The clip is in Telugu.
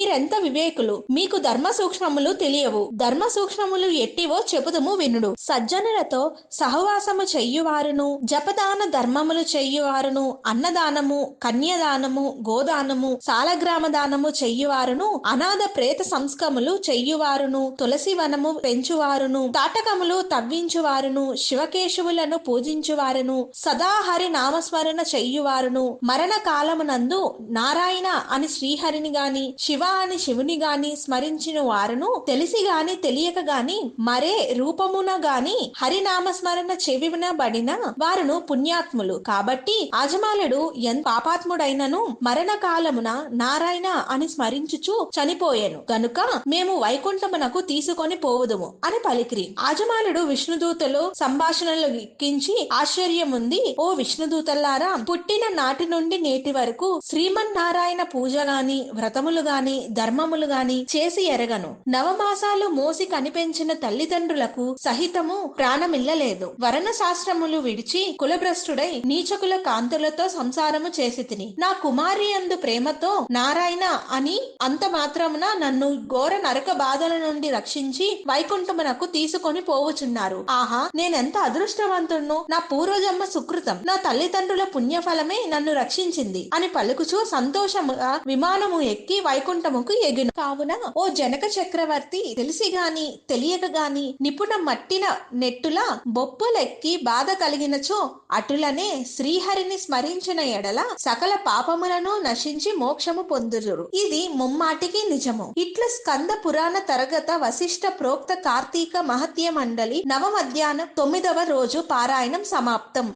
మీరెంత వివేకులు, మీకు ధర్మ సూక్ష్మములు తెలియవు. ధర్మ సూక్ష్మములు ఎట్టివో చెబుదుము వినుడు. సజ్జనులతో సహవాసము చెయ్యువారును, జపదాన ధర్మములు చెయ్యువారును, అన్నదానము, కన్యదానము, గోదానము, సాలగ్రామ దానము చెయ్యువారును, అనాథ ప్రేత సంస్కములు చెయ్యువారును, తులసి వనము పెంచువారును, తాటకములు తవ్వించువారును, శివకేశవులను పూజించువారును, సదా హరి నామస్మరణ చెయ్యువారును, మరణ కాలమునందు నారాయణ అని శ్రీహరిని గాని, శివ అని శివుని గాని స్మరించిన వారును, తెలిసి గాని తెలియక గాని మరే రూపమున గాని హరినామస్మరణ చెవినబడిన వారును పుణ్యాత్ములు. కాబట్టి ఆజమాలుడు ఎంత పాపాత్ముడైనను మరణ కాలమున నారాయణ అని స్మరించుచు చనిపోయెను గనుక మేము వైకుంఠమునకు తీసుకొని పోవుదుము అని పలికిరి. ఆజమాలుడు విష్ణుదూతలు సంభాషణలు ఎక్కించి ఆశ్చర్యముంది. ఓ విష్ణుదూతల్లారా, పుట్టిన నాటి నుండి నేటి వరకు శ్రీమన్నారాయణ పూజ గాని, వ్రతములు గాని, ధర్మములు గాని చేసి ఎరగను. నవమాసాలు మోసి కనిపెంచిన తల్లిదండ్రులకు సహితము ప్రాణమిల్లలేదు. వర్ణ శాస్త్రములు విడిచి కులభ్రష్టుడై నీచకుల కాంతులతో సంసారము చేసి తిని నా కుమారి అందు ప్రేమతో నారాయణ అని అంత మాత్రమున నన్ను ఘోర నరక బాధల నుండి రక్షించి వైకుంఠమునకు తీసుకొని పోవుచున్నారు. ఆహా, నేనెంత అదృష్టవంతుణ్ణు! నా పూర్వజన్మ సుకృతం, నా తల్లిదండ్రుల పుణ్యఫలమే నన్ను రక్షించింది అని పలుకుచూ సంతోషముగా విమానము ఎక్కి వైకుంఠముకు ఎగును. కావున ఓ జనక చక్రవర్తి, తెలిసి గాని తెలియక గాని నిపుణ మట్టిన నెట్టులా బొప్పులెక్కి బాధ కలిగినచో అటులనే శ్రీహరిని స్మరించిన ఎడల సకల పాపములను నశించి మోక్షము పొందుదురు. ఇది ముమ్మాటికి నిజము. ఇట్ల స్కంద పురాణ తరగత వశిష్ఠ ప్రోక్త కార్తీక మహత్య మండలి నవ మధ్యాహ్నం 9వ రోజు పారాయణం సమాప్తం.